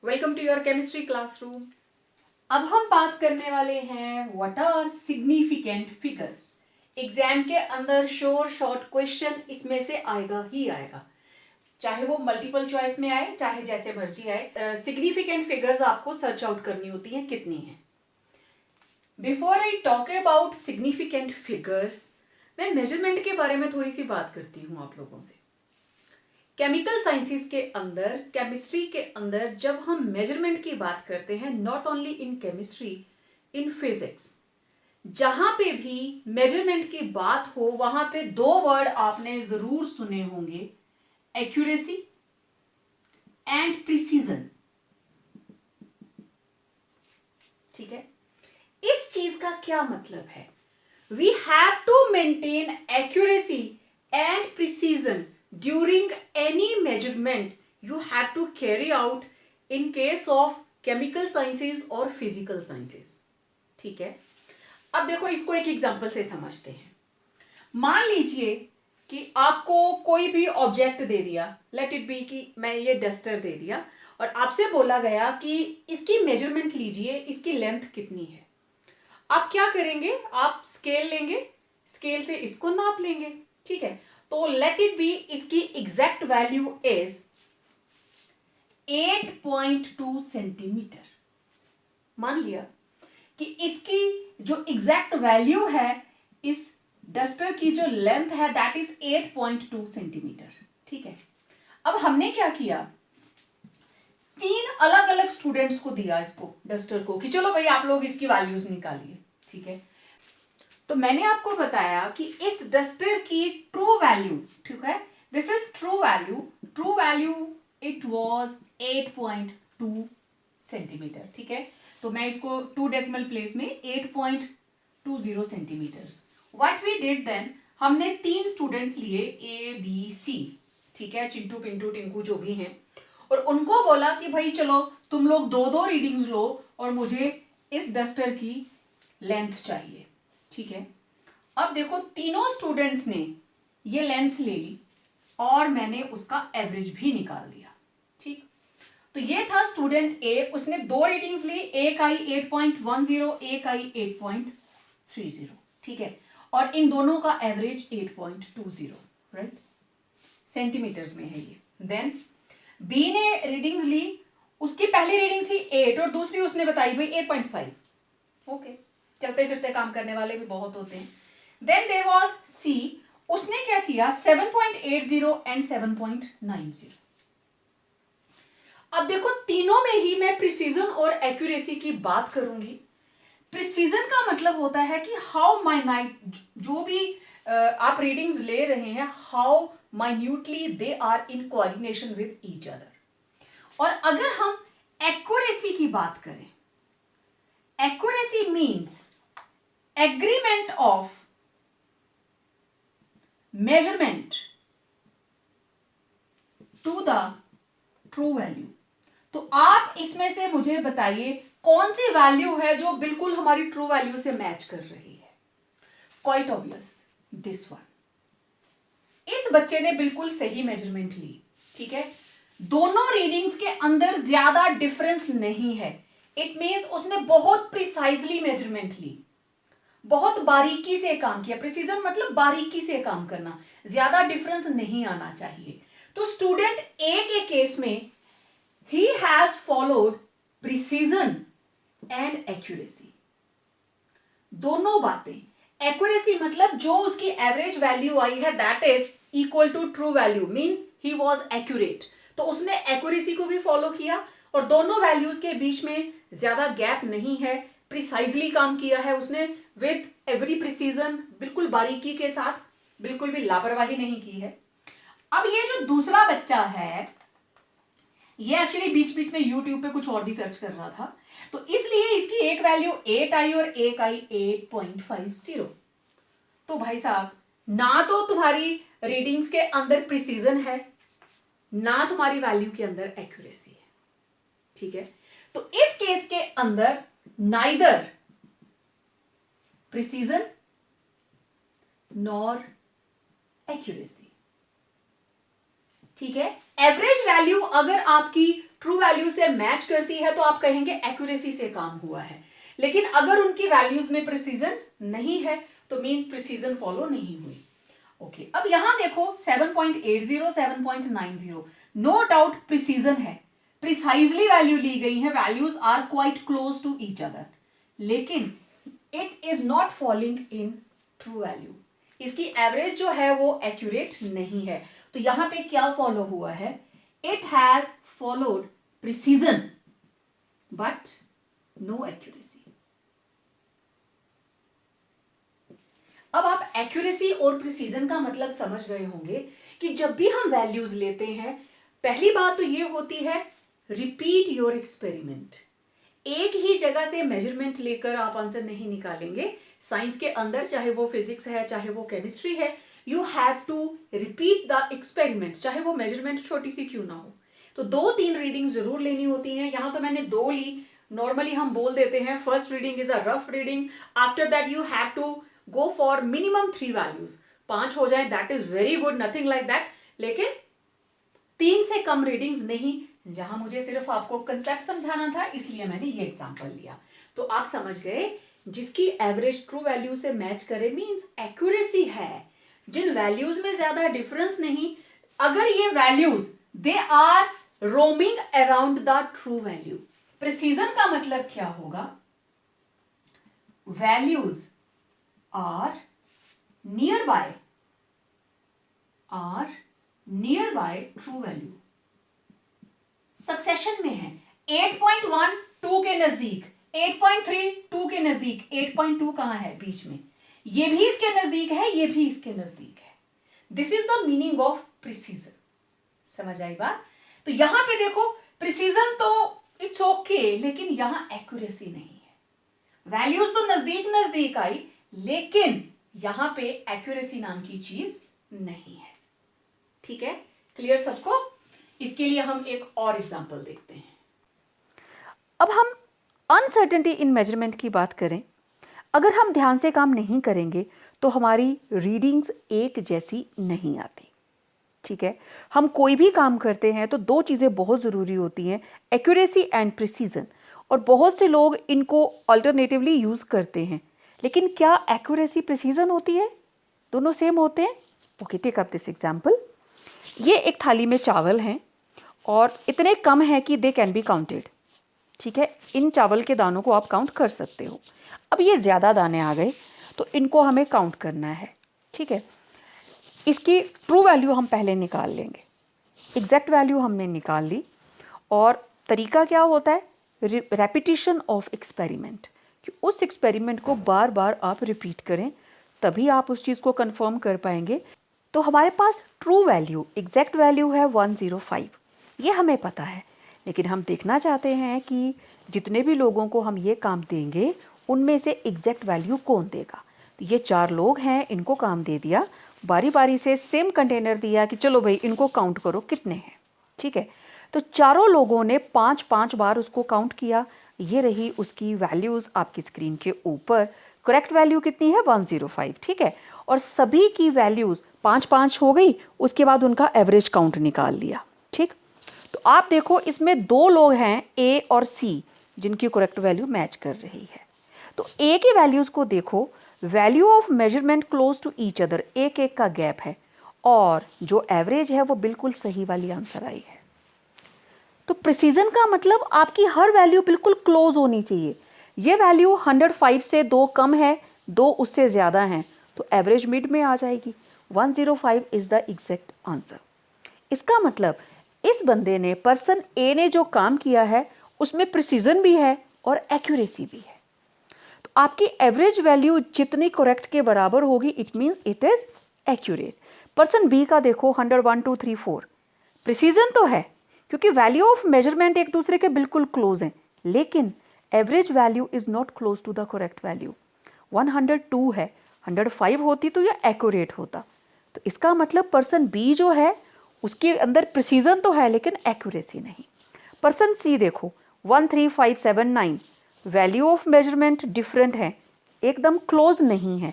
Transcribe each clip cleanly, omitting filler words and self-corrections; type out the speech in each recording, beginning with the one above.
Welcome to your chemistry classroom. अब हम बात करने वाले हैं what are significant figures. Exam के अंदर श्योर शॉर्ट क्वेश्चन इसमें से आएगा ही आएगा, चाहे वो मल्टीपल चॉइस में आए चाहे जैसे मर्जी आए। सिग्निफिकेंट फिगर्स आपको सर्च आउट करनी होती हैं कितनी हैं। Before I talk about significant figures, मैं मेजरमेंट के बारे में थोड़ी सी बात करती हूँ आप लोगों से। केमिकल साइंसेस के अंदर, केमिस्ट्री के अंदर जब हम मेजरमेंट की बात करते हैं, not only in chemistry, in physics, जहां पे भी मेजरमेंट की बात हो वहां पे दो वर्ड आपने जरूर सुने होंगे, एक्यूरेसी एंड प्रिसीजन। ठीक है, इस चीज का क्या मतलब है? We have to maintain accuracy and precision during any measurement you had to carry out in case of chemical sciences और physical sciences। ठीक है, अब देखो इसको एक एग्जांपल से समझते हैं। मान लीजिए कि आपको कोई भी ऑब्जेक्ट दे दिया, लेट इट बी कि मैं ये डस्टर दे दिया और आपसे बोला गया कि इसकी मेजरमेंट लीजिए, इसकी लेंथ कितनी है। आप क्या करेंगे? आप स्केल लेंगे, स्केल से इसको नाप लेंगे। ठीक है, तो लेट इट बी इसकी एग्जैक्ट वैल्यू इज 8.2 सेंटीमीटर। मान लिया कि इसकी जो एग्जैक्ट वैल्यू है, इस डस्टर की जो लेंथ है दैट इज 8.2 सेंटीमीटर। ठीक है, अब हमने क्या किया, तीन अलग अलग स्टूडेंट्स को दिया इसको, डस्टर को, कि चलो भाई आप लोग इसकी वैल्यूज निकालिए। ठीक है, तो मैंने आपको बताया कि इस डस्टर की ट्रू वैल्यू, ठीक है, this is true value it was 8.2 centimetre. ठीक है, तो मैं इसको 2 डेसिमल प्लेस में 8.20 centimetres. What we did then, हमने तीन स्टूडेंट्स लिए ए बी सी, ठीक है, चिंटू पिंटू टिंकू जो भी हैं, और उनको बोला कि भाई चलो तुम लोग दो दो रीडिंग्स लो और मुझे इस डस्टर की लेंथ चाहिए। ठीक है, अब देखो तीनों स्टूडेंट्स ने ये लेंथ ले ली और मैंने उसका एवरेज भी निकाल दिया। ठीक, तो ये था स्टूडेंट ए, उसने दो रीडिंग्स ली, एक आई 8.10, एक आई 8.30। ठीक है, और इन दोनों का एवरेज 8.20, राइट, सेंटीमीटर्स में है ये। देन बी ने रीडिंग्स ली, उसकी पहली रीडिंग थी 8 और दूसरी उसने बताई भाई 8.5। ओके, चलते फिरते काम करने वाले भी बहुत होते हैं। देन देयर वाज सी, उसने क्या किया 7.80 एंड 7.90। अब देखो तीनों में ही मैं प्रिसीजन और एक्यूरेसी की बात करूंगी। प्रिसीजन का मतलब होता है कि हाउ माइन्यूट, जो भी आप रीडिंग्स ले रहे हैं, how minutely they are in coordination with each other. और अगर हम एक्यूरेसी की बात करें, accuracy means agreement of measurement to the true value. तो आप इसमें से मुझे बताइए कौन सी वैल्यू है जो बिल्कुल हमारी ट्रू वैल्यू से मैच कर रही है। Quite obvious, this one. इस बच्चे ने बिल्कुल सही मेजरमेंट ली। ठीक है, दोनों रीडिंग्स के अंदर ज्यादा डिफरेंस नहीं है। इट मीन्स उसने बहुत प्रिसाइजली मेजरमेंट ली, बहुत बारीकी से काम किया। प्रिसीजन मतलब बारीकी से काम करना, ज्यादा डिफरेंस नहीं आना चाहिए। तो स्टूडेंट ए के केस में he has followed precision and accuracy, दोनों बातें। एक्यूरेसी मतलब जो उसकी एवरेज वैल्यू आई है that is equal to true value, means he was accurate. तो उसने एक्यूरेसी को भी फॉलो किया और दोनों वैल्यूज के बीच में ज्यादा गैप नहीं है, प्रिसाइजली काम किया है उसने विद एवरी प्रिसीजन, बिल्कुल बारीकी के साथ, बिल्कुल भी लापरवाही नहीं की है। अब ये जो दूसरा बच्चा है, ये एक्चुअली बीच बीच में यूट्यूब पे कुछ और भी सर्च कर रहा था, तो इसलिए इसकी एक वैल्यू 8 आई और एक आई 8.50। तो भाई साहब, ना तो तुम्हारी रीडिंग्स के अंदर प्रिसीजन है, ना तुम्हारी वैल्यू के अंदर एक्यूरेसी है। ठीक है, तो इस केस के अंदर नाइदर प्रिसीजन नॉर एक्यूरेसी। ठीक है, एवरेज वैल्यू अगर आपकी ट्रू वैल्यू से मैच करती है तो आप कहेंगे एक्यूरेसी से काम हुआ है, लेकिन अगर उनकी वैल्यूज में प्रिसीजन नहीं है तो मींस प्रिसीजन फॉलो नहीं हुई। ओके, अब यहां देखो 7.80 7.90, नो डाउट प्रिसीजन है, प्रिसाइजली वैल्यू ली गई है, values are quite close to each other, लेकिन it is not falling in true value, इसकी एवरेज जो है वो एक्यूरेट नहीं है। तो यहां पे क्या फॉलो हुआ है, it has followed precision but no accuracy. अब आप एक्यूरेसी और प्रिसीजन का मतलब समझ गए होंगे कि जब भी हम वैल्यूज लेते हैं, पहली बात तो ये होती है रिपीट योर एक्सपेरिमेंट। एक ही जगह से मेजरमेंट लेकर आप आंसर नहीं निकालेंगे। साइंस के अंदर, चाहे वो फिजिक्स है चाहे वो केमिस्ट्री है, you have to repeat the experiment, चाहे वो मेजरमेंट छोटी सी क्यों ना हो। तो 2-3 रीडिंग जरूर लेनी होती हैं। यहां तो मैंने 2 ली। नॉर्मली हम बोल देते हैं first reading is a rough reading, after that you have to go for minimum 3 values. 5 हो जाए that is very good, nothing like that, लेकिन 3 से कम रीडिंग्स नहीं। जहां मुझे सिर्फ आपको कंसेप्ट समझाना था इसलिए मैंने ये एग्जांपल लिया। तो आप समझ गए, जिसकी एवरेज ट्रू वैल्यू से मैच करे मींस एक्यूरेसी है। जिन वैल्यूज में ज्यादा डिफरेंस नहीं, अगर ये values they are roaming around the true value. Precision का मतलब क्या होगा, values are near by true value, succession में है। 8.1 2 के नजदीक, 8.3 2 के नजदीक, 8.2 कहां है, बीच में, ये भी इसके नजदीक है, ये भी इसके नजदीक है। This is the meaning of precision. समझ आई बात? तो यहां पे देखो, प्रिसीजन तो इट्स ओके, लेकिन यहां एक्यूरेसी नहीं है। वैल्यूज तो नजदीक नजदीक आई, लेकिन यहां पे एक्यूरेसी नाम की चीज नहीं है। ठीक है, क्लियर सबको? इसके लिए हम एक और एग्जांपल देखते हैं। अब हम अनसर्टेनिटी इन मेजरमेंट की बात करें। अगर हम ध्यान से काम नहीं करेंगे तो हमारी रीडिंग्स एक जैसी नहीं आती। ठीक है, हम कोई भी काम करते हैं तो 2 चीज़ें बहुत ज़रूरी होती हैं, एक्यूरेसी एंड प्रिसीजन। और बहुत से लोग इनको अल्टरनेटिवली यूज़ करते हैं, लेकिन क्या एक्यूरेसी प्रिसीजन होती है? दोनों सेम होते हैं? Okay, take up this example. ये एक थाली में चावल हैं और इतने कम हैं कि दे कैन बी काउंटेड। ठीक है, इन चावल के दानों को आप काउंट कर सकते हो। अब ये ज़्यादा दाने आ गए तो इनको हमें काउंट करना है। ठीक है, इसकी ट्रू वैल्यू हम पहले निकाल लेंगे। एग्जैक्ट वैल्यू हमने निकाल ली, और तरीका क्या होता है, रेपिटिशन ऑफ एक्सपेरिमेंट, कि उस एक्सपेरिमेंट को बार बार आप रिपीट करें, तभी आप उस चीज़ को कंफर्म कर पाएंगे। तो हमारे पास ट्रू वैल्यू, एग्जैक्ट वैल्यू है 105, ये हमें पता है, लेकिन हम देखना चाहते हैं कि जितने भी लोगों को हम ये काम देंगे उनमें से एग्जैक्ट वैल्यू कौन देगा। तो ये 4 लोग हैं, इनको काम दे दिया, बारी बारी से सेम कंटेनर दिया कि चलो भाई इनको काउंट करो कितने हैं। ठीक है, तो चारों लोगों ने 5-5 बार उसको काउंट किया। ये रही उसकी वैल्यूज़ आपकी स्क्रीन के ऊपर। करेक्ट वैल्यू कितनी है, 105। ठीक है, और सभी की वैल्यूज़ 5-5 हो गई। उसके बाद उनका एवरेज काउंट निकाल लिया। ठीक, तो आप देखो इसमें 2 लोग हैं, ए और सी, जिनकी करेक्ट वैल्यू मैच कर रही है। तो ए की वैल्यूज़ को देखो, value of measurement close to each other, एक एक का गैप है, और जो एवरेज है वो बिल्कुल सही वाली आंसर आई है। तो प्रिसीजन का मतलब आपकी हर वैल्यू बिल्कुल क्लोज होनी चाहिए। ये वैल्यू 105 से 2 कम है, 2 उससे ज़्यादा हैं, तो एवरेज मिड में आ जाएगी। 105 इज़ द एग्जैक्ट आंसर। इसका मतलब इस बंदे ने, पर्सन ए ने जो काम किया है उसमें प्रिसीजन भी है और एक्यूरेसी भी है। तो आपकी एवरेज वैल्यू जितनी करेक्ट के बराबर होगी, it means it is accurate. Person B का देखो 100, 1, 2, 3, 4, प्रिसीजन तो है क्योंकि वैल्यू ऑफ मेजरमेंट एक दूसरे के बिल्कुल क्लोज हैं, लेकिन average value is not close to the correct value. 102 है, 105 होती तो यह एक्यूरेट होता। तो इसका मतलब पर्सन बी जो है उसके अंदर प्रिसीजन तो है लेकिन एक्यूरेसी नहीं। पर्सन सी देखो 13579, वैल्यू ऑफ मेजरमेंट डिफरेंट है, एकदम क्लोज नहीं है,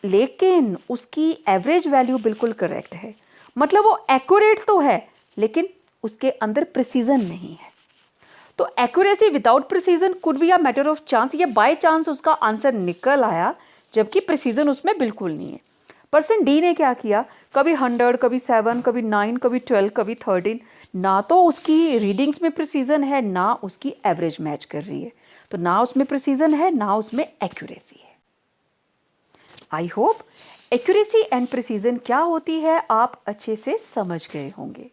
लेकिन उसकी एवरेज वैल्यू बिल्कुल करेक्ट है। मतलब वो एक्यूरेट तो है लेकिन उसके अंदर प्रिसीजन नहीं है। तो accuracy without precision could be a matter of chance, या बाय चांस उसका आंसर निकल आया जबकि प्रिसीजन उसमें बिल्कुल नहीं है। पर्सन डी ने क्या किया, कभी 100, कभी 7, कभी 9, कभी 12, कभी 13, ना तो उसकी रीडिंग्स में प्रिसीजन है ना उसकी एवरेज मैच कर रही है, तो ना उसमें प्रिसीजन है ना उसमें एक्यूरेसी है। I hope accuracy and precision क्या होती है आप अच्छे से समझ गए होंगे।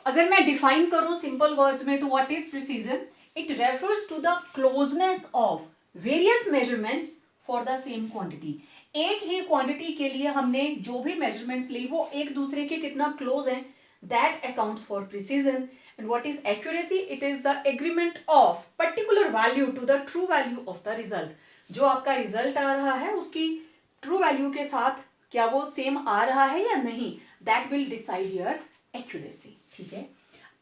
अगर मैं डिफाइन करूं सिंपल वर्ड्स में, तो what is precision? It refers to the closeness of various measurements for the same quantity. एक ही क्वांटिटी के लिए हमने जो भी मेजरमेंट्स ली वो एक दूसरे के कितना क्लोज हैं, that accounts for precision. And what is accuracy? It is the agreement of particular value to the true value of the result. जो आपका रिजल्ट आ रहा है उसकी ट्रू वैल्यू के साथ क्या वो सेम आ रहा है या नहीं, that will decide your accuracy. ठीक है,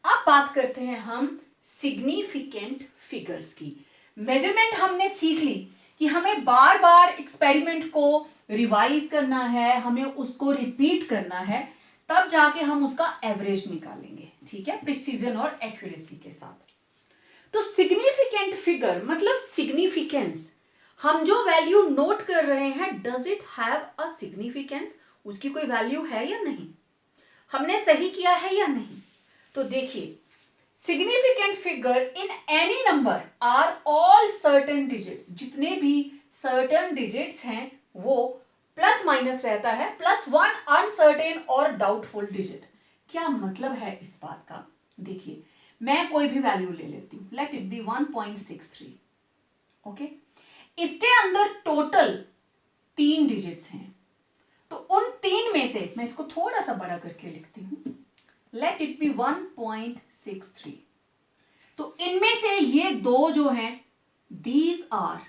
अब बात करते हैं हम सिग्निफिकेंट फिगर्स की। मेजरमेंट हमने सीख ली कि हमें बार बार एक्सपेरिमेंट को रिवाइज करना है, हमें उसको रिपीट करना है, तब जाके हम उसका एवरेज निकालेंगे। ठीक है, प्रिसीजन और एक्यूरेसी के साथ। तो सिग्निफिकेंट फिगर मतलब सिग्निफिकेंस, हम जो वैल्यू नोट कर रहे हैं does it have a significance, उसकी कोई वैल्यू है या नहीं, हमने सही किया है या नहीं। तो देखिए, significant figure in any number are all certain digits, जितने भी सर्टेन डिजिट्स हैं वो प्लस माइनस रहता है, +1 अनसर्टेन और डाउटफुल डिजिट। क्या मतलब है इस बात का? देखिए, मैं कोई भी वैल्यू ले लेती हूं, लेट इट बी 1.63। ओके, इसके अंदर टोटल 3 डिजिट्स हैं, तो उन 3 में से मैं इसको थोड़ा सा बड़ा करके लिखती हूं, लेट इट बी 1.63। तो इनमें से ये 2 जो हैं, दीज आर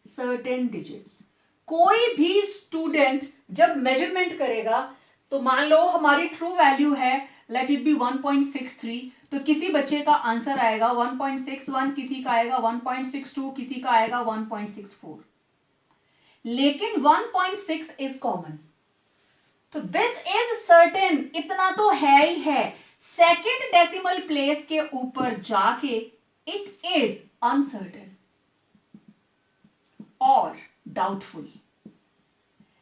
सर्टेन डिजिट्स। कोई भी स्टूडेंट जब मेजरमेंट करेगा तो मान लो हमारी ट्रू वैल्यू है लेट इट बी 1.63, तो किसी बच्चे का आंसर आएगा 1.61, किसी का आएगा 1.62, किसी का आएगा 1.64, लेकिन 1.6 इज कॉमन। तो दिस इज सर्टेन, इतना तो है ही है। सेकेंड डेसिमल प्लेस के ऊपर जाके इट इज अनसर्टेन और डाउटफुल।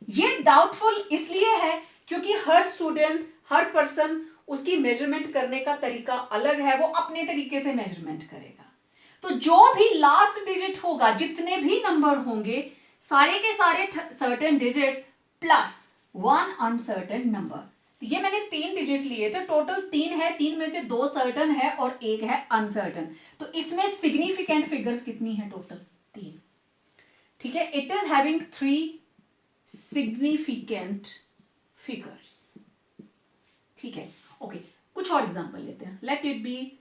ये डाउटफुल इसलिए है क्योंकि हर स्टूडेंट, हर पर्सन, उसकी मेजरमेंट करने का तरीका अलग है, वो अपने तरीके से मेजरमेंट करेगा। तो जो भी लास्ट डिजिट होगा, जितने भी नंबर होंगे, सारे के सारे certain digits plus 1 uncertain number. तो ये मैंने 3 डिजिट लिए थे, टोटल 3 है, 3 में से 2 सर्टेन है और 1 है अनसर्टेन। तो इसमें सिग्निफिकेंट फिगर्स कितनी है? टोटल 3। ठीक है, it is having 3 significant figures. ठीक है, ओके, कुछ और एग्जांपल लेते हैं। Let it B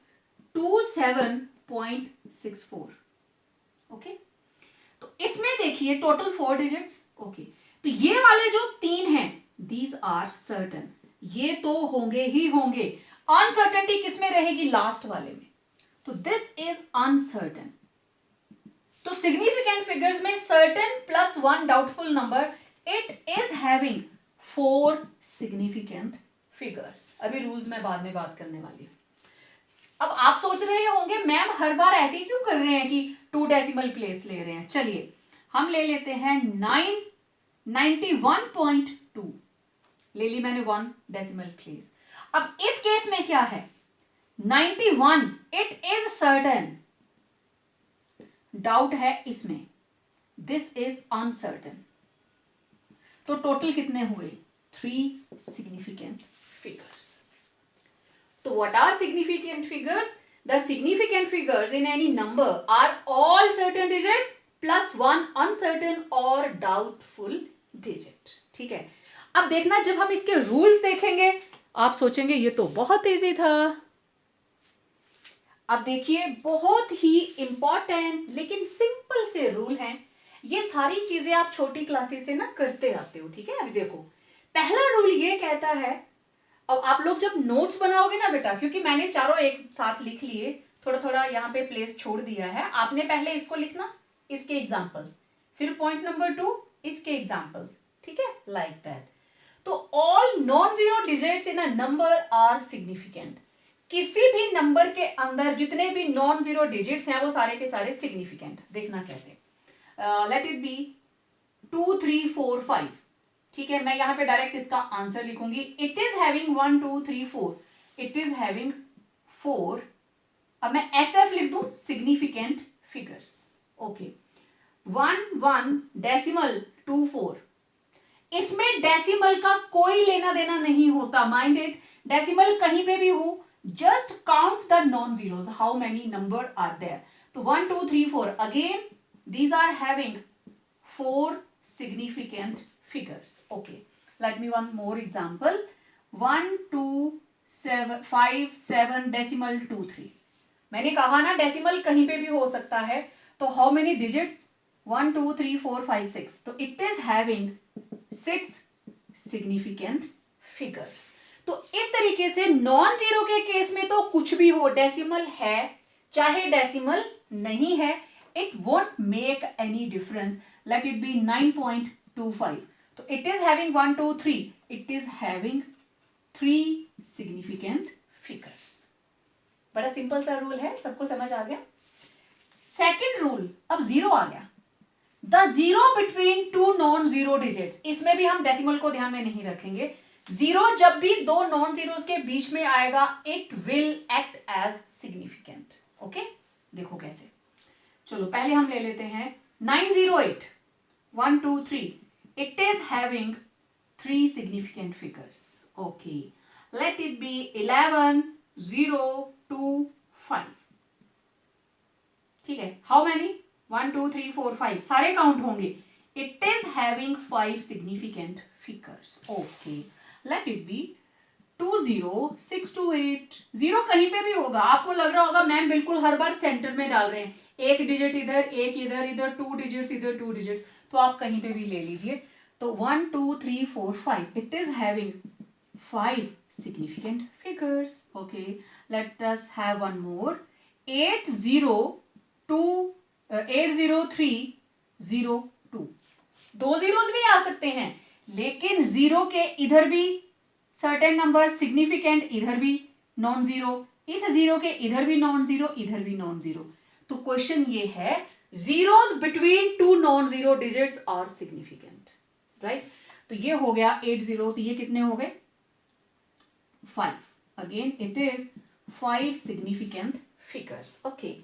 27.64। ओके, तो इसमें देखिए टोटल 4 डिजिट्स। ओके, तो ये वाले जो 3 हैं दीज आर सर्टन, ये तो होंगे ही होंगे। अनसर्टेनिटी किसमें रहेगी? लास्ट वाले में। तो दिस इज अनसर्टन। तो सिग्निफिकेंट फिगर्स में certain plus 1 doubtful number, it is having 4 significant figures. अभी रूल्स में बाद में बात करने वाली हूं। अब आप सोच रहे होंगे मैम हर बार ऐसे ही क्यों कर रहे हैं कि 2 डेसिमल प्लेस ले रहे हैं। चलिए हम ले लेते हैं 91.2, ले ली मैंने 1 डेसिमल प्लेस। अब इस केस में क्या है? 91 इट इज सर्टेन, डाउट है इसमें, दिस इज अनसर्टेन। तो टोटल कितने हुए? 3 सिग्निफिकेंट फिगर्स। तो what are significant figures? The significant figures in any number are all certain digits plus 1 uncertain or doubtful digit. ठीक है, अब देखना जब हम इसके रूल्स देखेंगे आप सोचेंगे ये तो बहुत इजी था। अब देखिए, बहुत ही इंपॉर्टेंट लेकिन सिंपल से रूल हैं। ये सारी चीजें आप छोटी क्लासेस से ना करते आते हो। ठीक है, अभी देखो, पहला रूल ये कहता है, अब आप लोग जब नोट्स बनाओगे ना बेटा, क्योंकि मैंने चारों एक साथ लिख लिए, थोड़ा थोड़ा यहाँ पे प्लेस छोड़ दिया है, आपने पहले इसको लिखना, इसके एग्जांपल्स, फिर पॉइंट नंबर 2 इसके एग्जांपल्स। ठीक है, लाइक दैट। तो all non zero digits in a number are significant. किसी भी नंबर के अंदर जितने भी नॉन जीरो डिजिट्स हैं वो सारे के सारे सिग्निफिकेंट। देखना कैसे, लेट इट बी 2 3 4 5। ठीक है, मैं यहां पे डायरेक्ट इसका आंसर लिखूंगी। It is having 1 2 3 4, it is having 4। अब मैं SF लिख दूं, सिग्निफिकेंट फिगर्स। Okay, 1 1 decimal 2 4। इसमें डेसिमल का कोई लेना देना नहीं होता, माइंड इट। डेसिमल कहीं पे भी हो, just count the non zeros, how many number are there. तो 1 2 3 4, again these are having 4 significant figures. Okay, let me one more example. 1 2 7 5 7 decimal 2 3। मैंने कहा ना डेसिमल कहीं पे भी हो सकता है, तो हाउ मेनी डिजिट्स, 1 2 3 4 5 6, तो it is having 6 significant figures. तो इस तरीके से नॉन जीरो के केस में तो कुछ भी हो, डेसिमल है चाहे डेसिमल नहीं है, it won't make any difference. Let it be 9.25. तो it is having 1 2 3, it is having 3 significant figures. बड़ा सिंपल सा रूल है, सबको समझ आ गया। सेकेंड रूल, अब जीरो आ गया। The zero between two non zero digits, इसमें भी हम डेसिमल को ध्यान में नहीं रखेंगे। जीरो जब भी दो नॉन जीरोस के बीच में आएगा, it will act as significant. Okay, देखो कैसे। चलो पहले हम ले लेते हैं 908 1 2 3, it is having 3 significant figures. Okay, late it B 11 0 2 5। ठीक है, हाउ मैनी, 1 2 3 4 5, सारे काउंट होंगे। It is having 5 significant figures. Okay, late it B 2 0 6 2 8। Zero कहीं पे भी होगा, आपको लग रहा होगा मैम बिल्कुल हर बार सेंटर में डाल रहे हैं, एक डिजिट इधर एक इधर, इधर 2 डिजिट्स इधर 2 डिजिट्स, तो आप कहीं पे भी ले लीजिए। तो 1 2 3 4 5, it is having 5 significant figures. Okay, let us have one more. 8 0 2 8 0 3 0 2। दो जीरोस भी आ सकते हैं, लेकिन जीरो के इधर भी सर्टेन नंबर सिग्निफिकेंट, इधर भी नॉन जीरो, इस जीरो के इधर भी नॉन जीरो, इधर भी नॉन जीरो। तो क्वेश्चन ये है, zeros between two non zero digits are significant, right. तो ये हो गया 8 0, तो ये कितने हो गए 5। Again it is 5 significant figures. Okay,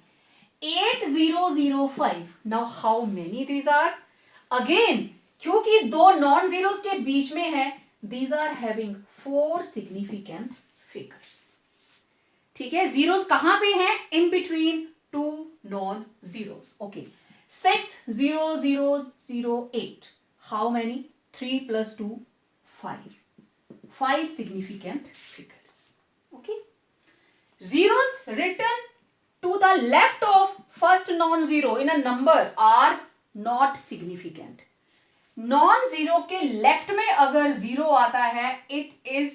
8 0 0 5. Now how many these are? Again, क्योंकि दो नॉन जीरोस के बीच में है, these are having 4 significant figures. ठीक है, जीरोस कहां पे हैं, in between two non zeros. Okay, 6 0 0 0 8. How many? 3 plus 2 5. 5 significant figures. Okay, zeros written to the left of first non-zero in a number are not significant. Non-zero के left में अगर zero आता है, it is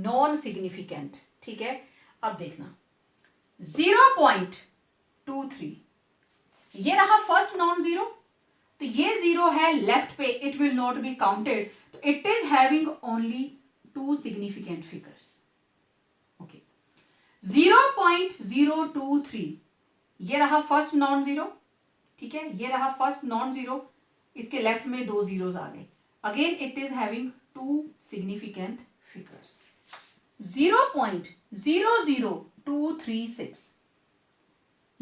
non-significant. ठीक है, अब देखना 0.23, ये रहा फर्स्ट non-zero, तो ये जीरो है लेफ्ट पे, it will not be counted, तो it is having only 2 significant figures. Okay, 0.023, ये रहा फर्स्ट नॉन जीरो। ठीक है, ये रहा फर्स्ट नॉन जीरो, इसके लेफ्ट में 2 जीरोस आ गए। Again it is having 2 significant figures. 0.00236,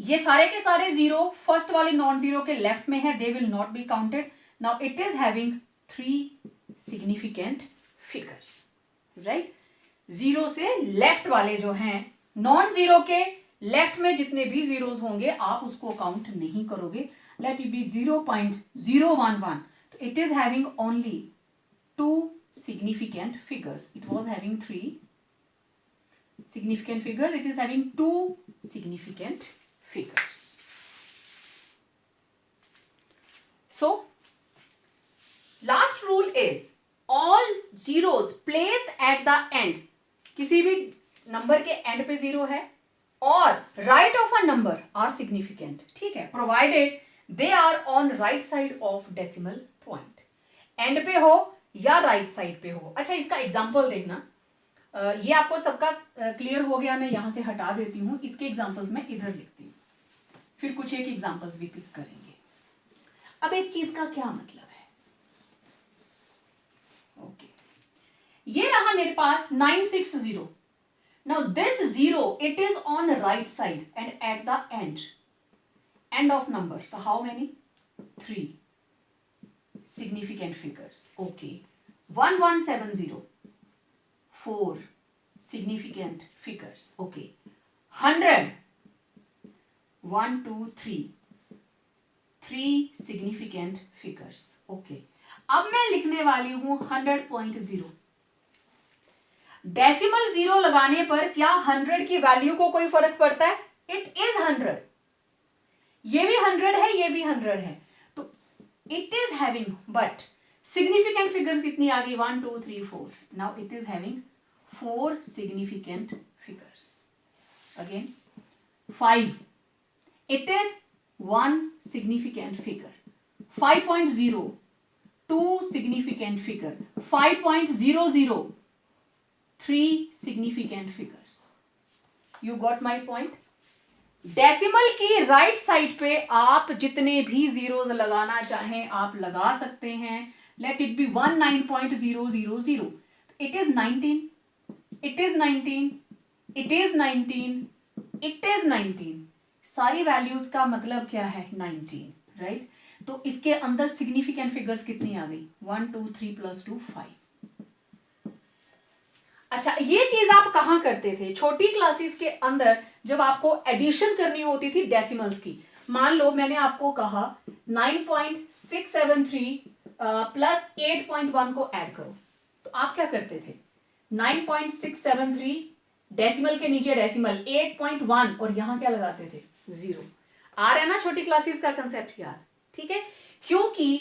ये सारे के सारे जीरो फर्स्ट वाले नॉन जीरो के लेफ्ट में है, they will not be counted. Now it is having 3 significant figures, right. Zero से लेफ्ट वाले जो हैं, नॉन जीरो के लेफ्ट में जितने भी जीरोस होंगे आप उसको काउंट नहीं करोगे. लेट इट बी 0.011, तो it is having only 2 significant figures. It was having 3 significant figures, it is having 2 significant figures. So last rule is all zeros placed at the end, किसी भी number के and पे zero है और right of a number are significant. ठीक है, provided they are on right side of decimal point. And पे हो या राइट साइड पे हो। अच्छा, इसका एग्जाम्पल देखना। ये आपको सबका क्लियर हो गया, मैं यहां से हटा देती हूं, इसके एग्जाम्पल्स मैं इधर लिखती हूँ, फिर कुछ एक एग्जाम्पल्स भी पिक करेंगे। अब इस चीज का क्या मतलब है? ओके, ये रहा मेरे पास 960। Now this 0 it is on right side and at the end of number, so how many? 3 significant figures. Okay, 1170, 4 significant figures. Okay, 100, 1 2 3, 3 significant figures. Okay, अब मैं लिखने वाली हूं 100.0। डेसिमल 0 लगाने पर क्या 100 की वैल्यू को कोई फर्क पड़ता है? It is 100। ये भी 100 है, ये भी 100 है, तो it is having, but significant figures कितनी आ गई? 1 2 3 4। Now it is having 4 significant figures. Again 5, it is 1 significant figure. 5.0, 2 significant figure. 5.00, 3 significant figures. You got my point? Decimal की राइट साइड पे आप जितने भी जीरोस लगाना चाहें आप लगा सकते हैं। Let it B 19.000। It is 19, it is 19, it is 19, it is 19। सारी वैल्यूज का मतलब क्या है? 19, राइट? तो इसके अंदर सिग्निफिकेंट फिगर्स कितनी आ गई? 1 2 3 + 2 5। अच्छा, ये चीज आप कहां करते थे? छोटी क्लासेस के अंदर जब आपको एडिशन करनी होती थी डेसिमल्स की। मान लो मैंने आपको कहा 9.673 प्लस 8.1 को ऐड करो, तो आप क्या करते थे? 9.673 डेसिमल के नीचे डेसिमल 8.1 और यहां क्या लगाते थे? 0। आ रहा है ना छोटी क्लासेस का कंसेप्ट यार? ठीक है, क्योंकि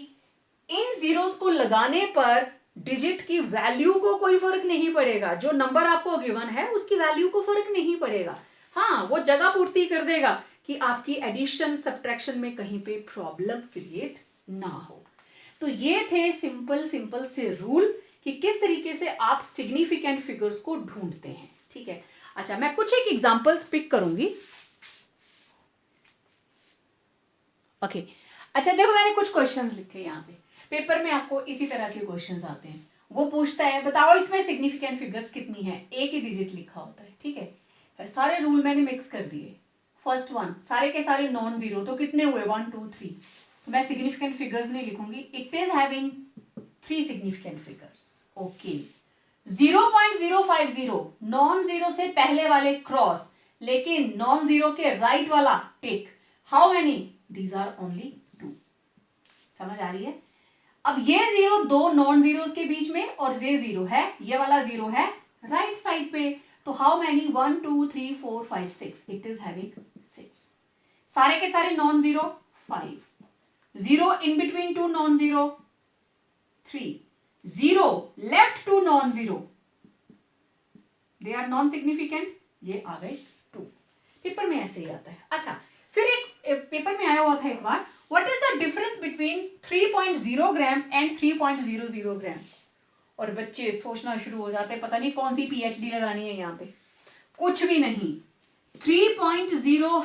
इन जीरोस को लगाने पर डिजिट की वैल्यू को कोई फर्क नहीं पड़ेगा। जो नंबर आपको गिवन है उसकी वैल्यू को फर्क नहीं पड़ेगा। हाँ, वो जगह पूर्ति कर देगा कि आपकी एडिशन सब्ट्रैक्शन में कहीं पे प्रॉब्लम क्रिएट ना हो। तो ये थे सिंपल सिंपल से रूल कि किस तरीके से आप सिग्निफिकेंट फिगर्स को ढूंढते हैं। ठीक है, अच्छा मैं कुछ एक एग्जांपल्स पिक करूंगी। ओके, अच्छा देखो मैंने कुछ क्वेश्चंस लिखे यहाँ पे। पेपर में आपको इसी तरह के क्वेश्चंस आते हैं। वो पूछता है बताओ इसमें सिग्निफिकेंट फिगर्स कितनी है? एक ही डिजिट लिखा होता है। ठीक है, सारे रूल मैंने मिक्स कर दिए। फर्स्ट वन, सारे के सारे नॉन जीरो, तो कितने हुए? 1 2 3। तो मैं सिग्निफिकेंट फिगर्स नहीं लिखूंगी। It is having 3 significant figures. Okay, 0.050 non zero से पहले वाले क्रॉस, लेकिन नॉन जीरो के राइट वाला tick. How many? These are only 2। समझ आ रही है? अब ये 0 दो नॉन जीरोस के बीच में और ये 0 है, ये वाला 0 है राइट साइड पे। तो how many? 1 2 3 4 5 6। It is having 6। सारे के सारे non zero 5। 0 in between 2 non zero 3। 0 left 2 non zero, they are non significant, ये आ गए 2। पेपर में ऐसे ही आता है। अच्छा, फिर एक पेपर में आया हुआ था एक बार, what is the difference between 3.0 gram and 3.00 gram? और बच्चे सोचना शुरू हो जाते हैं पता नहीं कौन सी पीएचडी लगानी है यहाँ पे। कुछ भी नहीं। 3.0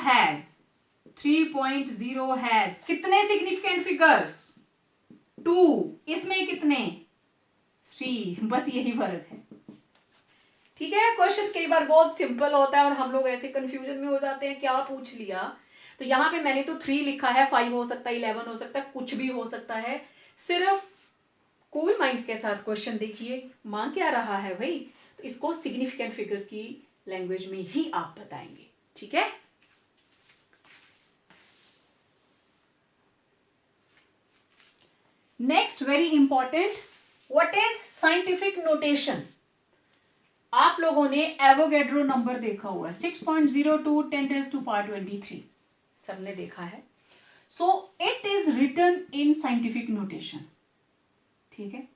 हैज कितने सिग्निफिकेंट फिगर्स? 2। इसमें कितने? 3। बस यही फर्क है। ठीक है, क्वेश्चन कई बार बहुत सिंपल होता है और हम लोग ऐसे कंफ्यूजन में हो जाते हैं, क्या पूछ लिया। तो यहां पे मैंने तो 3 लिखा है, 5 हो सकता है, 11 हो सकता है, कुछ भी हो सकता है। सिर्फ कूल माइंड के साथ क्वेश्चन देखिए मांग क्या रहा है भाई, तो इसको सिग्निफिकेंट फिगर्स की लैंग्वेज में ही आप बताएंगे। ठीक है, next very important, what is scientific notation? आप लोगों ने एवोगैड्रो नंबर देखा हुआ है 6.02 10⁻23, सबने देखा है। So it is written in scientific notation. ठीक है,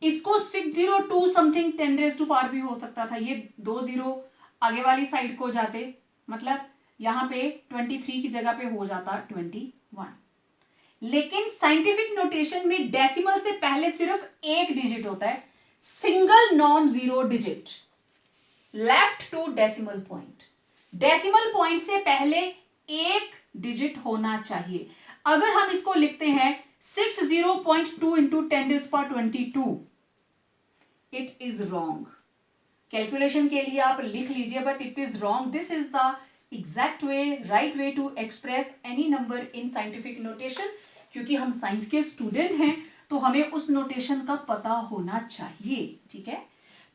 इसको 602 समथिंग 10⁻⁴ भी हो सकता था। ये 2 0 आगे वाली साइड को जाते, मतलब यहां पे 23 की जगह पे हो जाता 21। लेकिन साइंटिफिक नोटेशन में डेसिमल से पहले सिर्फ एक डिजिट होता है, single non zero digit left to decimal point. Decimal point से पहले एक डिजिट होना चाहिए। अगर हम इसको लिखते हैं 60.2 into 10⁻22, it is wrong. Calculation के लिए आप लिख लीजिए, but it is wrong. This is the exact way, right way to express any number in scientific notation. क्योंकि हम साइंस के स्टूडेंट हैं तो हमें उस नोटेशन का पता होना चाहिए, ठीक है।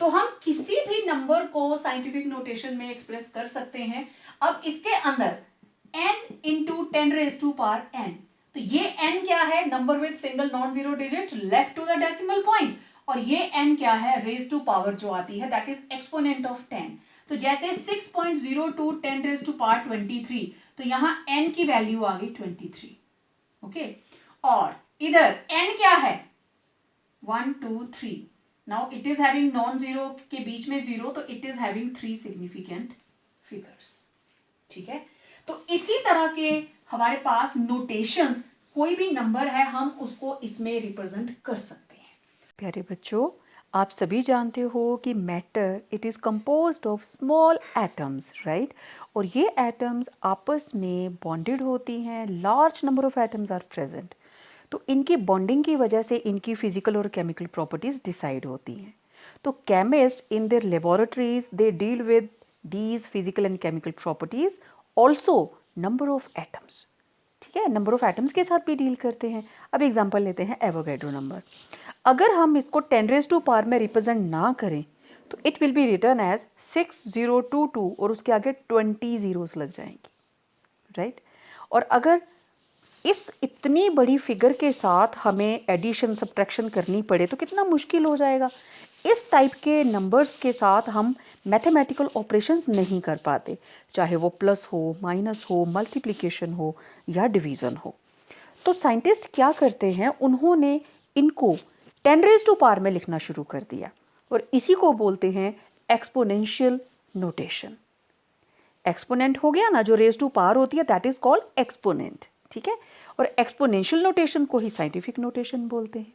तो हम किसी भी नंबर को साइंटिफिक नोटेशन में एक्सप्रेस कर सकते हैं। अब इसके अंदर n इंटू 10⁻n, तो ये n क्या है, number with single non zero digit left to the decimal point, और ये n क्या है, रेज टू पावर जो आती है, दैट इज एक्सपोनेंट ऑफ 10। तो जैसे 6.02 10⁻23, तो यहां n की वैल्यू आ गई 23, ओके। और इधर n क्या है, 1 2 3। Now it is having non zero के बीच में जीरो, तो it is having 3 significant figures, ठीक है। तो इसी तरह के हमारे पास नोटेशंस, कोई भी नंबर है हम उसको इसमें रिप्रेजेंट कर सकते हैं। प्यारे बच्चों, आप सभी जानते हो कि matter it is composed of small atoms, right. और ये एटम्स आपस में बॉन्डेड होती हैं, large number of atoms are present. तो इनकी बॉन्डिंग की वजह से इनकी फिजिकल और केमिकल प्रॉपर्टीज डिसाइड होती हैं। तो chemist in their laboratories they deal with these physical and chemical properties, also number of atoms, ठीक है, नंबर ऑफ एटम्स के साथ भी डील करते हैं। अब एग्जांपल लेते हैं एवोगैड्रो नंबर। अगर हम इसको 10⁻² में रिप्रेजेंट ना करें तो it will be written as 6022 और उसके आगे 20 जीरोस लग जाएंगी, राइट। और अगर इस इतनी बड़ी फिगर के साथ हमें एडिशन सब्ट्रैक्शन करनी पड़े तो कितना मुश्किल हो जाएगा। इस टाइप के नंबर्स के साथ हम मैथमेटिकल ऑपरेशंस नहीं कर पाते, चाहे वो प्लस हो, माइनस हो, मल्टीप्लिकेशन हो या डिवीज़न हो। तो साइंटिस्ट क्या करते हैं, उन्होंने इनको 10⁻² में लिखना शुरू कर दिया और इसी को बोलते हैं एक्सपोनेंशियल नोटेशन। एक्सपोनेंट हो गया ना, जो रेज टू पावर होती है दैट इज कॉल्ड एक्सपोनेंट, ठीक है। और एक्सपोनेंशियल नोटेशन को ही साइंटिफिक नोटेशन बोलते हैं।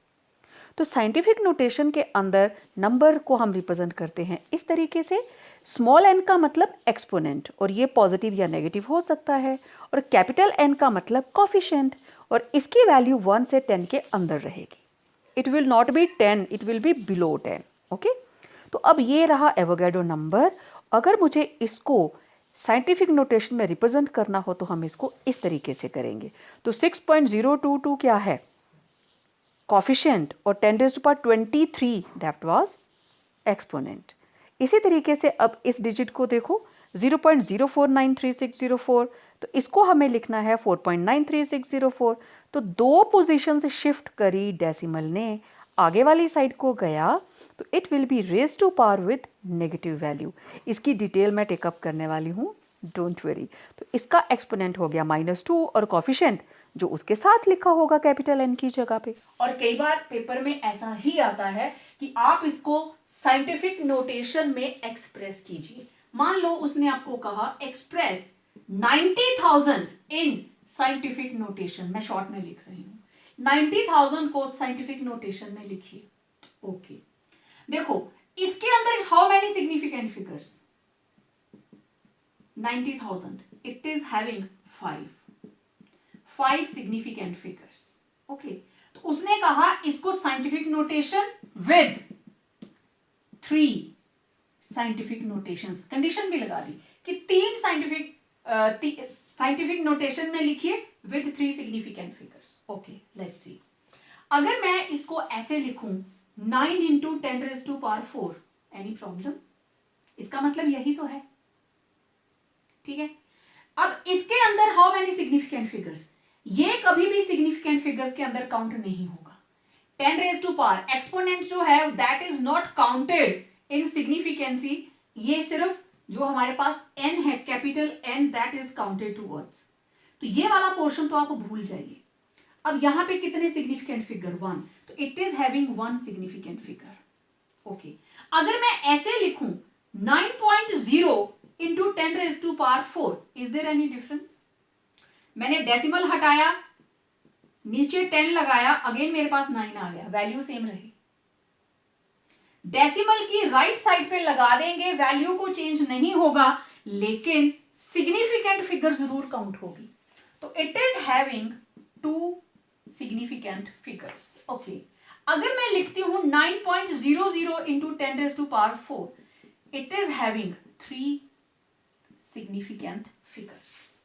तो साइंटिफिक नोटेशन के अंदर नंबर को हम रिप्रेजेंट करते हैं इस तरीके से। स्मॉल n का मतलब एक्सपोनेंट, और ये पॉजिटिव या नेगेटिव हो सकता है, और कैपिटल N का मतलब कोफिशिएंट, और इसकी वैल्यू 1 से 10 के अंदर रहेगी। It will not B 10, it will be below 10, okay. तो अब ये रहा एवोगैड्रो नंबर। अगर मुझे इसको साइंटिफिक नोटेशन में रिप्रेजेंट करना हो तो हम इसको इस तरीके से करेंगे। तो 6.022 क्या है, कोफिशिएंट, और 10⁻23 दैट वाज एक्सपोनेंट। इसी तरीके से अब इस डिजिट को देखो, 0.04933604, तो इसको हमें लिखना है 4.93604। तो दो पोजीशन से शिफ्ट करी डेसिमल ने, आगे वाली साइड को गया, तो it will be raise to power with negative value. इसकी डिटेल मैं टेकअप करने वाली हूँ, डोंट वरी। तो इसका एक्सपोनेंट हो गया -2 और कोफिशिएंट जो उसके साथ लिखा होगा कैपिटल N की जगह पे। और कई बार पेपर में ऐसा ही आता है कि आप इसको साइंटिफिक नोटेशन में एक्सप्रेस कीजिए। मान लो उसने आपको कहा एक्सप्रेस 90,000 इन साइंटिफिक नोटेशन, मैं शॉर्ट में लिख रही हूं, 90,000 को साइंटिफिक नोटेशन में लिखिए, ओके। देखो इसके अंदर how many significant figures, 90,000, it is having 5 significant figures, okay. तो उसने कहा इसको scientific notation with 3 scientific notations, condition भी लगा दी कि 3 साइंटिफिक नोटेशन में लिखिए with 3 significant figures, okay. Let's see, अगर मैं इसको ऐसे लिखूं 9 इंटू 10⁻⁴, एनी प्रॉब्लम? इसका मतलब यही तो है, ठीक है। अब इसके अंदर हाउ मेनी सिग्निफिकेंट फिगर्स, ये कभी भी सिग्निफिकेंट फिगर्स के अंदर काउंट नहीं होगा। 10⁻⁴ एक्सपोनेंट जो है that is not counted in significancy, ये सिर्फ जो हमारे पास n है, capital N, that is counted towards. तो ये वाला पोर्शन तो आप भूल जाइए। अब यहां पे कितने सिग्निफिकेंट फिगर, 1, तो it is having 1 significant figure, okay. अगर मैं ऐसे लिखूं 9.0 into 10⁻⁴, is there any difference? मैंने डेसिमल हटाया, नीचे 10 लगाया, अगेन मेरे पास 9 आ गया, वैल्यू सेम रही। डेसिमल की राइट साइड पे लगा देंगे, वैल्यू को चेंज नहीं होगा, लेकिन सिग्निफिकेंट फिगर जरूर काउंट होगी। तो it is having 2 significant figures. Okay, अगर मैं लिखती हूं 9.00 into 10⁴, it is having 3 significant figures.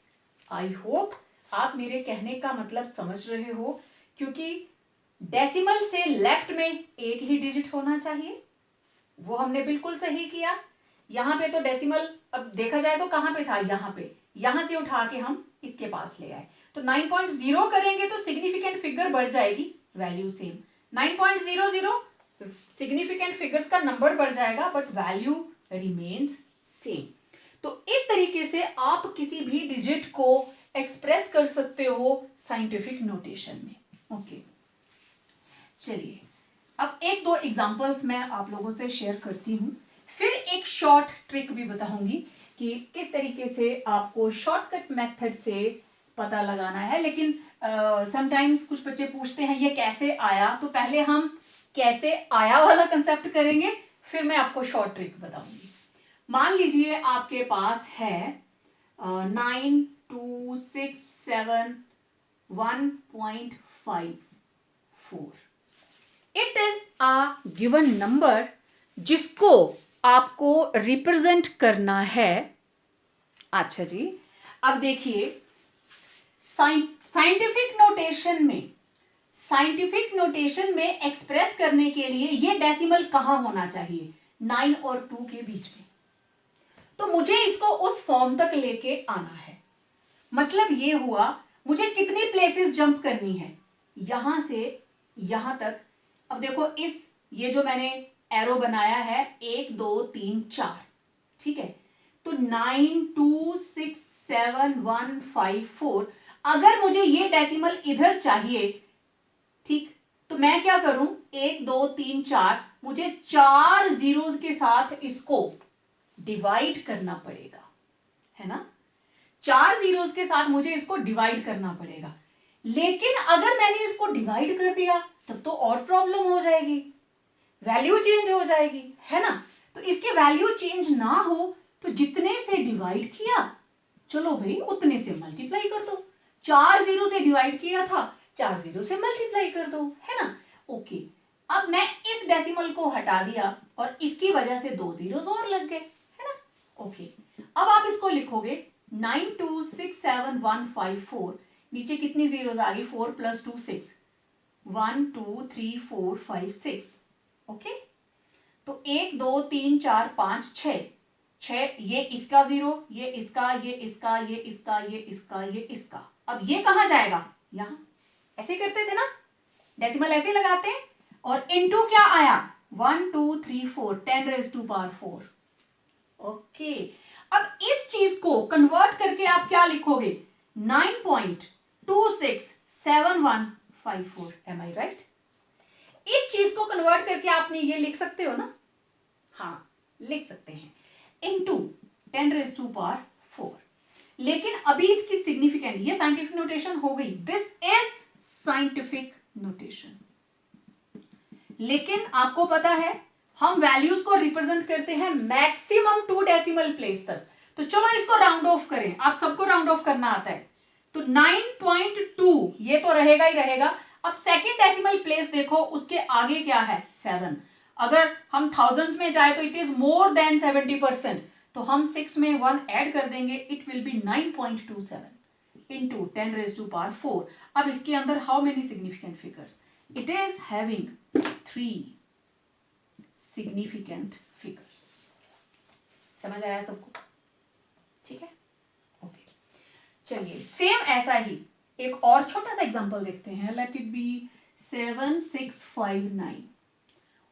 I hope आप मेरे कहने का मतलब समझ रहे हो, क्योंकि डेसिमल से लेफ्ट में एक ही डिजिट होना चाहिए, वो हमने बिल्कुल सही किया। यहां पे तो डेसिमल अब देखा जाए तो कहां पे था, यहां पे, यहां से उठा के हम इसके पास ले आए, तो 9.0 करेंगे तो सिग्निफिकेंट फिगर बढ़ जाएगी, वैल्यू सेम। 9.00 सिग्निफिकेंट फिगर्स का नंबर बढ़ जाएगा, बट वैल्यू रिमेन्स सेम। तो इस तरीके से आप किसी भी डिजिट को एक्सप्रेस कर सकते हो साइंटिफिक नोटेशन में। ओके, चलिए अब एक दो एग्जांपल्स मैं आप लोगों से शेयर करती हूं, फिर एक शॉर्ट ट्रिक भी बताऊंगी कि किस तरीके से आपको शॉर्टकट मेथड से पता लगाना है। लेकिन समटाइम्स कुछ बच्चे पूछते हैं ये कैसे आया, तो पहले हम कैसे आया वाला कंसेप्ट करेंगे, फिर मैं आपको शॉर्ट ट्रिक बताऊंगी। मान लीजिए आपके पास है 9 2 6 7 1.54। It is a given number जिसको आपको रिप्रेजेंट करना है। अच्छा जी, अब देखिए साइंटिफिक नोटेशन में एक्सप्रेस करने के लिए ये डेसिमल कहां होना चाहिए, 9 और 2 के बीच में। तो मुझे इसको उस फॉर्म तक लेके आना है। मतलब ये हुआ, मुझे कितनी प्लेसेस जंप करनी है, यहां से यहां तक। अब देखो ये जो मैंने एरो बनाया है 1 2 3 4, ठीक है। तो 9 2 6 7 1 5 4, अगर मुझे ये डेसिमल इधर चाहिए, ठीक, तो मैं क्या करूं, 1 2 3 4, मुझे 4 जीरोस के साथ इसको डिवाइड करना पड़ेगा, है ना। 4 जीरोस के साथ मुझे इसको डिवाइड करना पड़ेगा। लेकिन अगर मैंने इसको डिवाइड कर दिया तब तो और प्रॉब्लम हो जाएगी, वैल्यू चेंज हो जाएगी, है ना। तो इसके वैल्यू चेंज ना हो तो जितने से डिवाइड किया, चलो भाई उतने से मल्टीप्लाई कर दो। 4 जीरो से डिवाइड किया था, 4 जीरो से मल्टीप्लाई कर दो, है ना। ओके, अब मैं इस डेसिमल को हटा दिया और इसकी वजह से 2 जीरोस और लग गए, है ना। ओके, अब आप इसको लिखोगे 9 2 6 7 1 5 4, नीचे कितनी जीरोस आ गई, 4 + 2 6, 1 2 3 4 5 6। ओके, तो 1 2 3 4 5 6, ये इसका जीरो, ये इसका, ये इसका, ये इसका, ये इसका, ये इसका। अब ये कहां जाएगा, यहां। ऐसे करते थे ना, डेसिमल ऐसे लगाते हैं। और इनटू क्या आया, 1 2 3 4, 10⁴। ओके, अब इस चीज को कन्वर्ट करके आप क्या लिखोगे, 9.267154। एम आई राइट। इस चीज को कन्वर्ट करके आपने ये लिख सकते हो ना, हाँ लिख सकते हैं, इनटू 10⁴। लेकिन अभी इसकी सिग्निफिकेंट, ये साइंटिफिक नोटेशन हो गई, दिस इज साइंटिफिक नोटेशन। लेकिन आपको पता है हम वैल्यूज को रिप्रेजेंट करते हैं मैक्सिमम 2 डेसिमल प्लेस तक। तो चलो इसको राउंड ऑफ करें, आप सबको राउंड ऑफ करना आता है। तो 9.2 ये तो रहेगा ही रहेगा। अब सेकेंड डेसिमल प्लेस देखो, उसके आगे क्या है, 7। अगर हम थाउजेंड्स में जाए तो इट इज मोर देन 70%, तो हम 6 में 1 ऐड कर देंगे, इट विल बी 9.27 इंटू 10⁴। अब इसके अंदर how many significant figures, it is having 3 significant figures. समझ आया सबको, ठीक है। ओके, चलिए सेम ऐसा ही एक और छोटा सा एग्जांपल देखते हैं। Let it be 7659।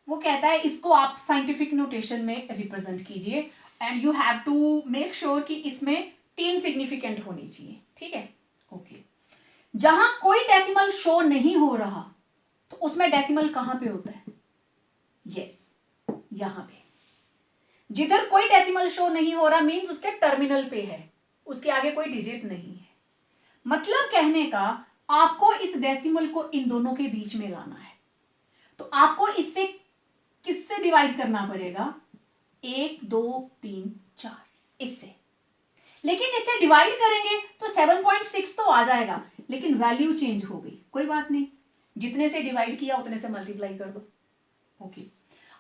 वो कहता है इसको आप साइंटिफिक नोटेशन में रिप्रेजेंट कीजिए and you have to make sure कि इसमें 3 सिग्निफिकेंट होनी चाहिए, ठीक है। ओके, जहां कोई डेसिमल शो नहीं हो रहा तो उसमें डेसिमल कहां पे होता है, यस यहां पे। जिधर कोई डेसिमल शो नहीं हो रहा मींस उसके टर्मिनल पे है, उसके आगे कोई डिजिट नहीं है। मतलब कहने का आपको इस डेसिमल को इन दोनों के बीच में लाना है, तो आपको इससे किससे डिवाइड करना पड़ेगा? 1 2 3 4 इससे। लेकिन इससे डिवाइड करेंगे तो 7.6 तो आ जाएगा, लेकिन वैल्यू चेंज हो गई। कोई बात नहीं, जितने से डिवाइड किया उतने से मल्टीप्लाई कर दो। ओके,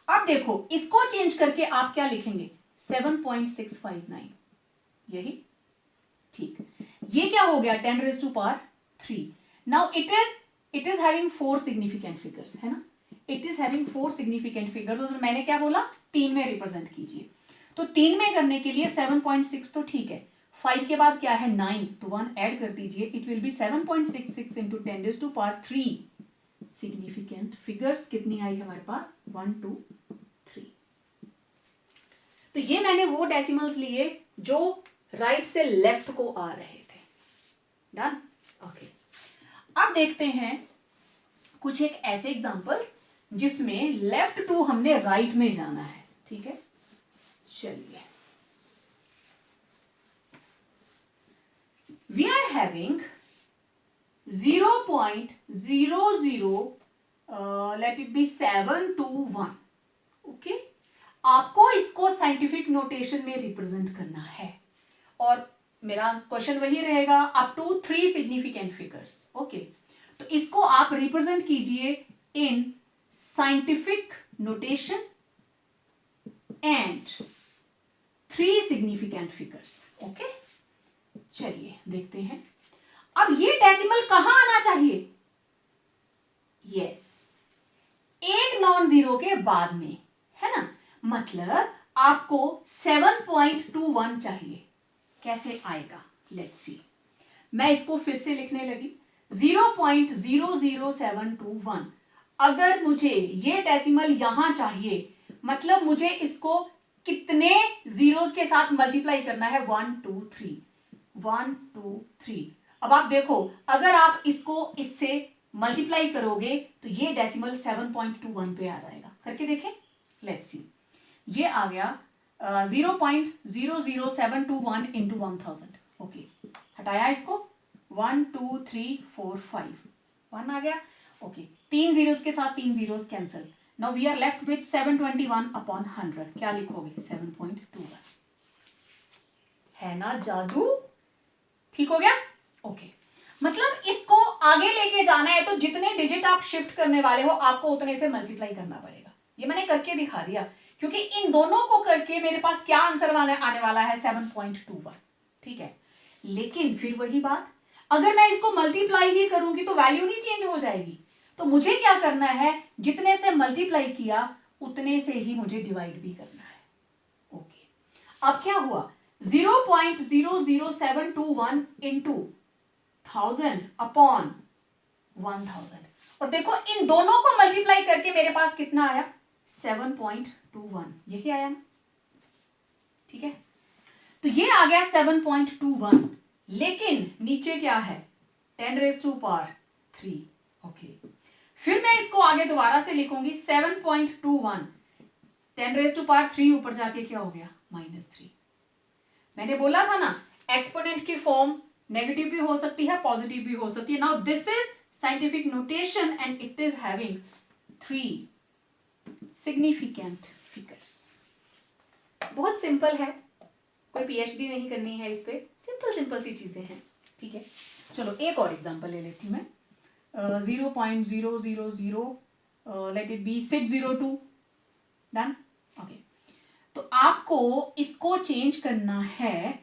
अब देखो इसको चेंज करके आप क्या लिखेंगे? 7.659, यही ठीक। ये क्या हो गया? 10 raised to power 3। Now it is having 4 significant figures, है ना? It is having 4 significant figures. तो मैंने क्या बोला? 3 में रिप्रेजेंट कीजिए। तो 3 में करने के लिए 7.6 तो ठीक है, 5 के बाद क्या है? 9, तो 1 ऐड कर दीजिए। It will B 7.66 into 10 raised to power 3 significant figures. कितनी आई हमारे पास? 1 2 3। तो ये मैंने वो डेसिमल्स लिए जो राइट से लेफ्ट को आ रहे थे। डन? ओके, अब देखते हैं कुछ एक ऐसे एग्जांपल्स जिसमें लेफ्ट टू हमने राइट में जाना है। ठीक है, चलिए। We are having 0.00 let it be 721। Okay, आपको इसको साइंटिफिक नोटेशन में रिप्रेजेंट करना है, और मेरा क्वेश्चन वही रहेगा up to 3 significant figures. Okay, तो इसको आप रिप्रेजेंट कीजिए in scientific notation and 3 significant figures. Okay, चलिए देखते हैं। अब ये डेसिमल कहां आना चाहिए? यस, एक नॉन जीरो के बाद में, है ना? मतलब आपको 7.21 चाहिए। कैसे आएगा? Let's see. मैं इसको फिर से लिखने लगी, 0.00721। अगर मुझे ये डेसिमल यहां चाहिए, मतलब मुझे इसको कितने जीरोस के साथ मल्टीप्लाई करना है? 1 2 3 1 2 3। अब आप देखो, अगर आप इसको इससे मल्टीप्लाई करोगे तो ये डेसिमल 7.21 पे आ जाएगा। करके देखें, लेट्स सी। ये आ गया 0.00721 इंटू 1000। ओके, हटाया इसको, 1 2 3 4 5 1 आ गया। ओके, 3 जीरोस के साथ 3 zeros cancel. Now we are left with 721 upon 100। क्या लिखोगे? 7.21। है ना जादू? ठीक हो गया? ओके, मतलब इसको आगे लेके जाना है तो जितने डिजिट आप शिफ्ट करने वाले हो आपको उतने से मल्टीप्लाई करना पड़ेगा। ये मैंने करके दिखा दिया, क्योंकि इन दोनों को करके मेरे पास क्या आंसर आने वाला है? 7.21। ठीक है, लेकिन फिर वही बात, अगर मैं इसको मल्टीप्लाई ही करूंगी तो वैल्यू नहीं चेंज हो जाएगी। तो मुझे क्या करना है? जितने से मल्टीप्लाई किया उतने से ही मुझे डिवाइड भी करना है। ओके, अब क्या हुआ? 0.00721 इंटू 1000 अपॉन 1000, और देखो इन दोनों को मल्टीप्लाई करके मेरे पास कितना आया? 7.21। यही आया ना? ठीक है, तो ये आ गया 7.21, लेकिन नीचे क्या है? 10 raised to power 3। ओके, फिर मैं इसको आगे दोबारा से लिखूंगी 7.21, 10 raised to power 3 ऊपर जाके क्या हो गया? -3। मैंने बोला था ना, एक्सपोनेंट की फॉर्म नेगेटिव भी हो सकती है, पॉजिटिव भी हो सकती है। Now this is scientific notation and it is having 3 significant figures. बहुत सिंपल है, कोई पीएचडी नहीं करनी है इस पे, सिंपल सिंपल सी चीजें हैं। ठीक है, चलो एक और एग्जांपल ले लेती हूँ मैं। 0.000 late it B 602। Done? Okay, तो आपको इसको चेंज करना है।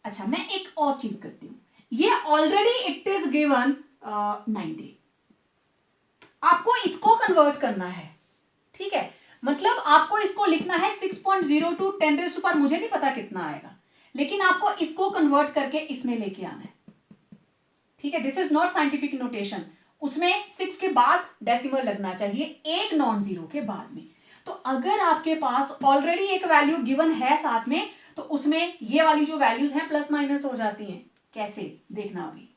अच्छा, मैं एक और चीज करती हूं, ये ऑलरेडी इट इज गिवन 90, आपको इसको कन्वर्ट करना है। ठीक है, मतलब आपको इसको लिखना है 6.02 10 raised to power, मुझे नहीं पता कितना आएगा, लेकिन आपको इसको कन्वर्ट करके इसमें लेके आना है। ठीक है, this is not scientific notation, उसमें 6 के बाद डेसिमल लगना चाहिए, एक नॉन जीरो के बाद में। तो अगर आपके पास ऑलरेडी एक वैल्यू गिवन है साथ में, तो उसमें ये वाली जो वैल्यूज हैं प्लस माइनस हो जाती हैं। कैसे देखना अभी।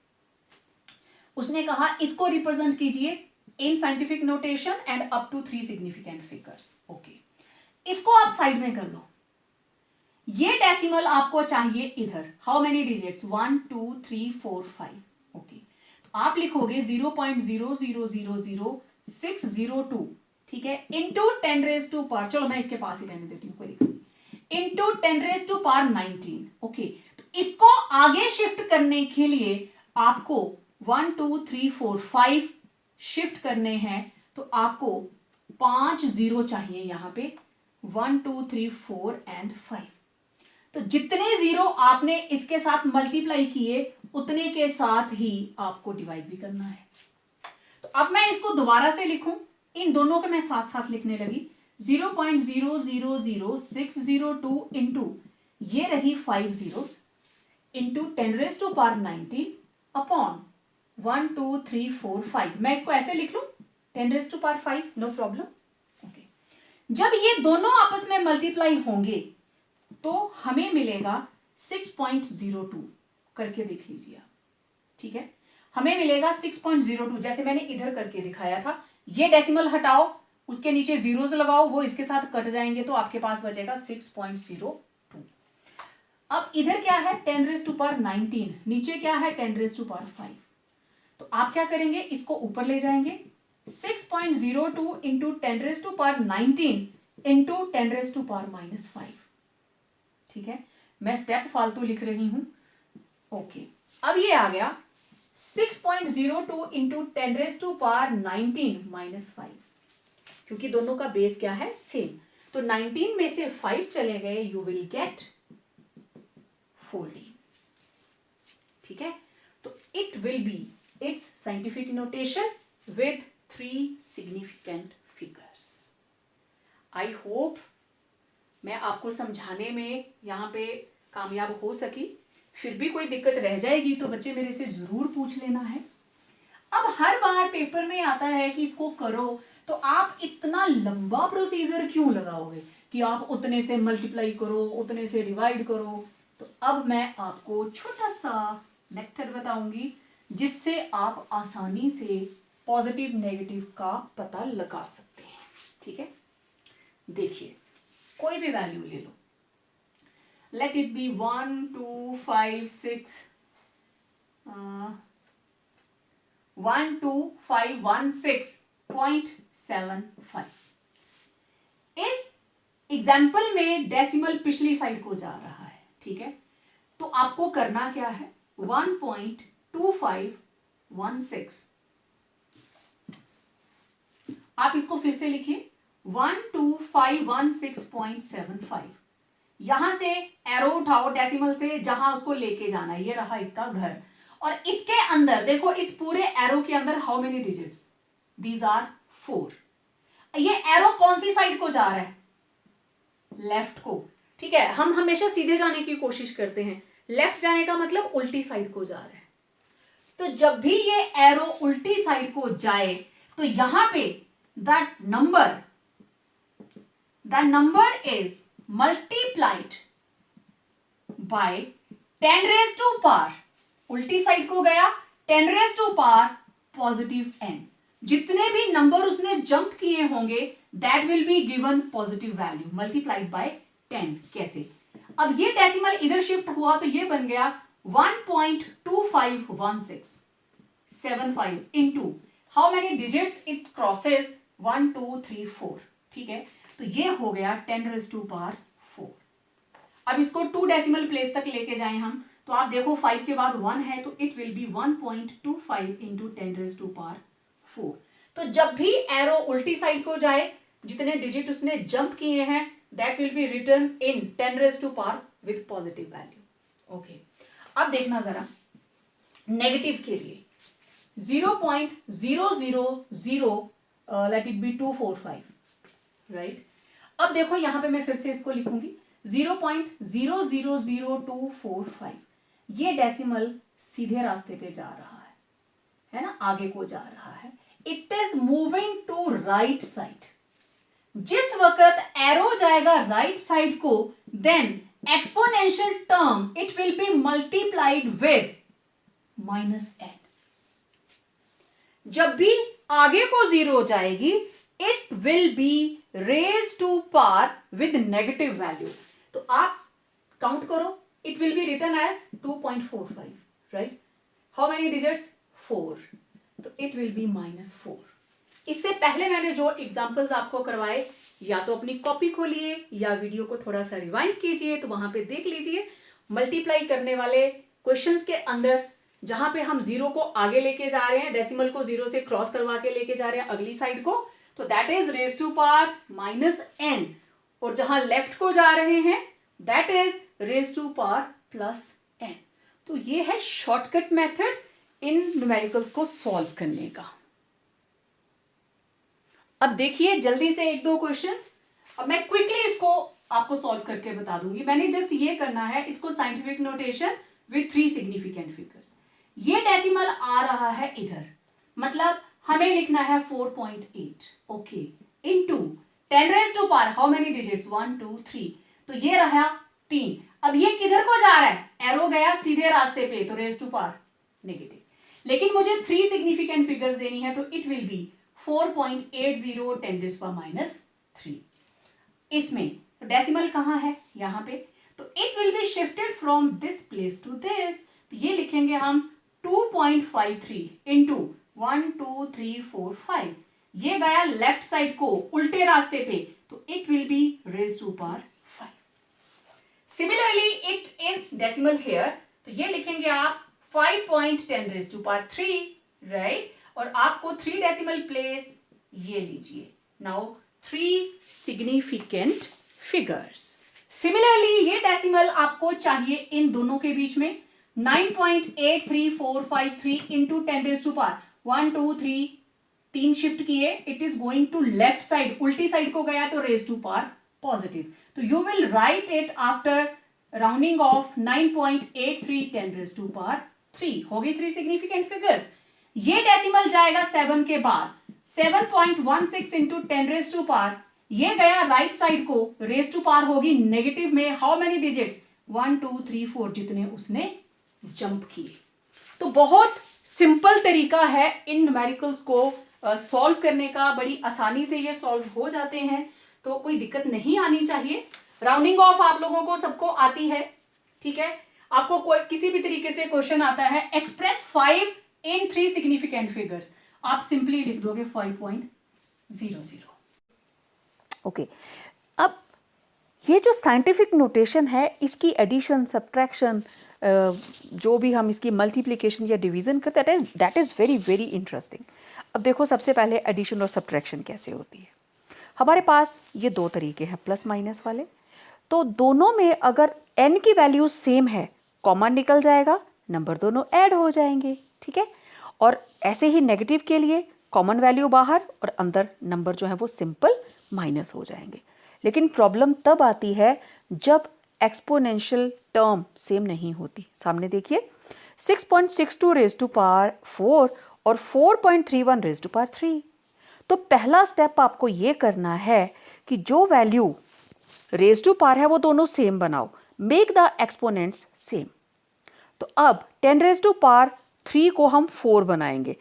उसने कहा इसको रिप्रेजेंट कीजिए in scientific notation and up to 3 significant figures. Okay, इसको आप साइड में कर लो। ये डेसिमल आपको चाहिए इधर। How many digits? 1 2 3 4 5। ओके, तो आप लिखोगे 0.0000602, ठीक है, इंटू 10 रेज टू पावर, चलो मैं इसके पास ही रहने देती हूँ, कोई दिक्कत नहीं, into 10 raise to power 19। Okay, तो इसको आगे शिफ्ट करने के लिए आपको 1 2 3 4 5 शिफ्ट करने हैं, तो आपको 5 जीरो चाहिए यहां पे, 1 2 3 4 एंड 5। तो जितने जीरो आपने इसके साथ मल्टीप्लाई किए उतने के साथ ही आपको डिवाइड भी करना है। तो अब मैं इसको दोबारा से लिखूं, इन दोनों के मैं साथ साथ लिखने लगी, 0.000602 इंटू ये रही 5 zeros into 10 raise to power 19 upon 1 2 3 4 5। मैं इसको ऐसे लिख लूं 10 raise to power 5, no problem. Okay, जब ये दोनों आपस में मल्टीप्लाई होंगे तो हमें मिलेगा 6.02, करके देख लीजिए आप, ठीक है, हमें मिलेगा 6.02, जैसे मैंने इधर करके दिखाया था। ये डेसिमल हटाओ, उसके नीचे जीरोस लगाओ, वो इसके साथ कट जाएंगे, तो आपके पास बचेगा 6.02। अब इधर क्या है 10 रेज टू पावर 19, नीचे क्या है 10 रेज टू पावर 5। तो आप क्या करेंगे, इसको ऊपर ले जाएंगे, 6.02 into 10 raise to power 19 into 10 raise to power -5, ठीक है, मैं स्टेप फालतू लिख रही हूं। ओके, अब ये आ गया 6.02 इंटू 10 रेज टू पावर 19 -5, क्योंकि दोनों का बेस क्या है सेम, तो 19 में से 5 चले गए, यू विल गेट 14, ठीक है। तो it will B it's scientific notation with 3 significant figures. I hope मैं आपको समझाने में यहाँ पे कामयाब हो सकी। फिर भी कोई दिक्कत रह जाएगी तो बच्चे मेरे से जरूर पूछ लेना है। अब हर बार पेपर में आता है कि इसको करो, तो आप इतना लंबा प्रोसीजर क्यों लगाओगे कि आप उतने से मल्टीप्लाई करो, उतने से डिवाइड करो। तो अब मैं आपको छोटा सा मेथड बताऊंगी जिससे आप आसानी से पॉजिटिव नेगेटिव का पता लगा सकते हैं, ठीक है। देखिए, कोई भी वैल्यू ले लो, लेट इट बी 1 2 5 6 1251.75। इस एग्जाम्पल में डेसिमल पिछली साइड को जा रहा है, ठीक है। तो आपको करना क्या है, 1.2516, आप इसको फिर से लिखिए 12516.75। यहां से एरो उठाओ डेसिमल से जहां उसको लेके जाना है, ये रहा इसका घर, और इसके अंदर देखो, इस पूरे एरो के अंदर how many digits, these are 4। ये एरो कौन सी साइड को जा रहा है, लेफ्ट को, ठीक है। हम हमेशा सीधे जाने की कोशिश करते हैं, लेफ्ट जाने का मतलब उल्टी साइड को जा रहा है। तो जब भी ये एरो उल्टी साइड को जाए तो यहां पे the number is multiplied by 10 raise to power, उल्टी साइड को गया 10 raise to power positive n। जितने भी नंबर उसने जंप किए होंगे that will be given positive value multiplied by 10। कैसे, अब ये डेसिमल इधर शिफ्ट हुआ तो ये बन गया 1.251675 into how many digits it crosses 1 2 3 4, ठीक है। तो ये हो गया 10 रेज टू पावर 4। अब इसको 2 डेसिमल प्लेस तक लेके जाएं हम, तो आप देखो 5 के बाद 1 है, तो it will be 1.25 into 10 raise to power 4। तो जब भी एरो उल्टी साइड को जाए, जितने डिजिट उसने जंप किए हैं that will be written in 10 raise to power with positive value. Okay, अब देखना जरा नेगेटिव के लिए 0.000 लेट इट बी 245, राइट। अब देखो यहां पे मैं फिर से इसको लिखूंगी 0.000245। ये डेसिमल सीधे रास्ते पे जा रहा है ना, आगे को जा रहा है। It is moving to right side. जिस वक्त एरो जाएगा राइट साइड को, then exponential term it will be multiplied with -n। जब भी आगे को 0 जाएगी it will be raise to power with negative value. तो आप काउंट करो, it will be written as 2.45, right. How many digits, 4, तो इट विल बी -4। इससे पहले मैंने जो एग्जाम्पल्स आपको करवाए, या तो अपनी कॉपी खोलिए या वीडियो को थोड़ा सा रिवाइंड कीजिए, तो वहां पे देख लीजिए मल्टीप्लाई करने वाले क्वेश्चंस के अंदर जहां पे हम जीरो को आगे लेके जा रहे हैं, डेसिमल को जीरो से क्रॉस करवा के लेके जा रहे हैं अगली साइड को, तो that is raise to power -n, और जहां लेफ्ट को जा रहे हैं that is raise to power +n। तो ये है शॉर्टकट मेथड इन न्यूमेरिकल्स को सॉल्व करने का। अब देखिए जल्दी से एक दो क्वेश्चंस, अब मैं क्विकली इसको आपको सॉल्व करके बता दूंगी। मैंने जस्ट ये करना है, इसको scientific notation with 3 significant figures. ये डेसिमल आ रहा है इधर, मतलब हमें लिखना है 4.8, okay, into 10 raise to power how many digits, 1 2 3, तो ये रहा 3। अब ये किधर को जा रहा है, एरो गया सीधे रास्ते पे, तो रेज टू पावर नेगेटिव। लेकिन मुझे 3 सिग्निफिकेंट फिगर्स देनी है, तो it will be 4.80 10 raise power -3। इसमें डेसिमल कहां है, यहां पे, तो it will be shifted from this place to this, तो ये लिखेंगे हम 2.53 इंटू 1 2 3 4 5, ये गया लेफ्ट साइड को उल्टे रास्ते पे, तो it will be raise to power 5। Similarly it is decimal here, तो ये लिखेंगे आप 5.10 रेज टू पावर 3, राइट, और आपको 3 डेसिमल प्लेस ये लीजिए। Now 3 significant figures. सिमिलरली ये डेसिमल आपको चाहिए इन दोनों के बीच में 9.83453 into 10 raise to power 1 2 3, 3 shift किए, it is going to left side, उल्टी साइड को गया तो रेज टू पावर पॉजिटिव, तो you will write it after rounding off 9.83 10 raise to power 3। हो गई 3 सिग्निफिकेंट फिगर्स। ये डेसिमल जाएगा 7 के बाद, 7.16 इंटू 10 रेज टू पावर, ये गया राइट साइड को, रेज टू पावर होगी नेगेटिव में, हाउ मेनी डिजिट्स, 1 2 3 4, जितने उसने जंप किए। तो बहुत सिंपल तरीका है इन न्यूमेरिकल्स को सॉल्व करने का, बड़ी आसानी से ये सॉल्व हो जाते हैं, तो कोई दिक्कत नहीं आनी चाहिए। राउंडिंग ऑफ आप लोगों को सबको आती है, ठीक है। आपको कोई किसी भी तरीके से क्वेश्चन आता है, एक्सप्रेस 5 इन 3 सिग्निफिकेंट फिगर्स, आप सिंपली लिख दोगे 5.00। ओके, अब ये जो साइंटिफिक नोटेशन है, इसकी एडिशन सब्ट्रैक्शन, जो भी हम इसकी मल्टीप्लिकेशन या डिवीज़न करते हैं, that is very very interesting. अब देखो सबसे पहले एडिशन और सब्ट्रैक्शन कैसे होती है। हमारे पास ये 2 तरीके हैं प्लस माइनस वाले, तो दोनों में अगर n की वैल्यू सेम है, कॉमन निकल जाएगा, नंबर दोनों ऐड हो जाएंगे, ठीक है। और ऐसे ही नेगेटिव के लिए कॉमन वैल्यू बाहर और अंदर नंबर जो है वो सिंपल माइनस हो जाएंगे। लेकिन प्रॉब्लम तब आती है जब एक्सपोनेंशियल टर्म सेम नहीं होती। सामने देखिए 6.62 रेज टू पावर 4 और 4.31 रेज टू पावर 3। तो पहला स्टेप आपको ये करना है कि जो वैल्यू रेज टू पावर है वो दोनों सेम बनाओ, मेक द एक्सपोनेंट्स सेम। तो अब 10 रेज टू पावर 3 को हम 4 बनाएंगे,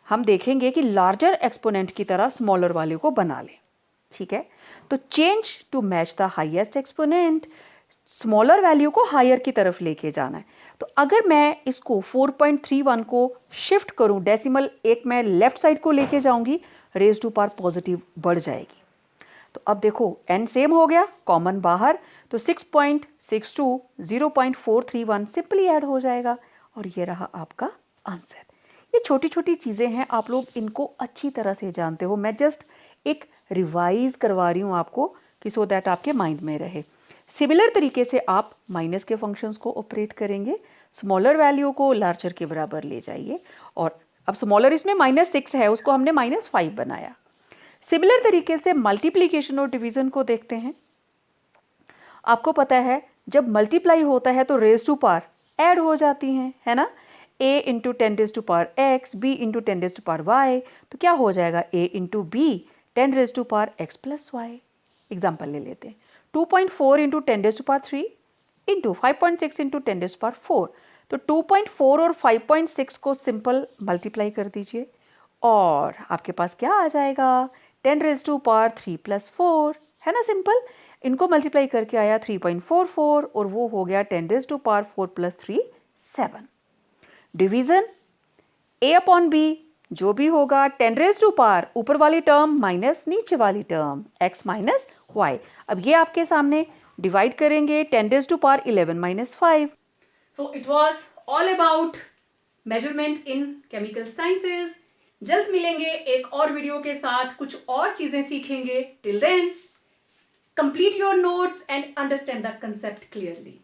हम देखेंगे कि लार्जर एक्सपोनेंट की तरह स्मॉलर वाले को बना लें, ठीक है। तो change to match the highest exponent, smaller value को हायर की तरफ लेके जाना है। तो अगर मैं इसको 4.31 को शिफ्ट करूं डेसिमल, एक मैं लेफ्ट साइड को लेके जाऊंगी, रेज टू पावर पॉजिटिव बढ़ जाएगी। तो अब देखो n सेम हो गया, कॉमन बाहर, तो 6.62 0.431 सिंपली ऐड हो जाएगा, और ये रहा आपका आंसर। ये छोटी छोटी चीज़ें हैं, आप लोग इनको अच्छी तरह से जानते हो, मैं जस्ट एक रिवाइज करवा रही हूँ आपको कि सो दैट आपके माइंड में रहे। सिमिलर तरीके से आप माइनस के फंक्शंस को ऑपरेट करेंगे, स्मॉलर वैल्यू को लार्जर के बराबर ले जाइए, और अब स्मॉलर इसमें -6 है, उसको हमने -5 बनाया। सिमिलर तरीके से मल्टीप्लिकेशन और डिवीज़न को देखते हैं। आपको पता है जब मल्टीप्लाई होता है तो रेज टू पावर ऐड हो जाती हैं, है ना। a into 10 raise to power x, b into 10 raise to power y, तो क्या हो जाएगा a into b 10 raise to power x plus y. Example ले लेते हैं, 2.4 into 10 raise to power 3 into 5.6 into 10 raise to power 4, तो 2.4 और 5.6 को सिंपल मल्टीप्लाई कर दीजिए, और आपके पास क्या आ जाएगा, 10 रेज टू पावर 3 प्लस 4, है ना। सिंपल इनको मल्टीप्लाई करके आया 3.44, और वो हो गया 10 raise to power 4 plus 3 7। Division a upon b जो भी होगा 10 रेज टू पावर ऊपर वाली टर्म माइनस नीचे वाली टर्म x माइनस वाई। अब ये आपके सामने डिवाइड करेंगे 10 raise to power 11 minus 5। So it was all about measurement in chemical sciences. जल्द मिलेंगे एक और वीडियो के साथ, कुछ और चीजें सीखेंगे. Till then, complete your notes and understand the concept clearly.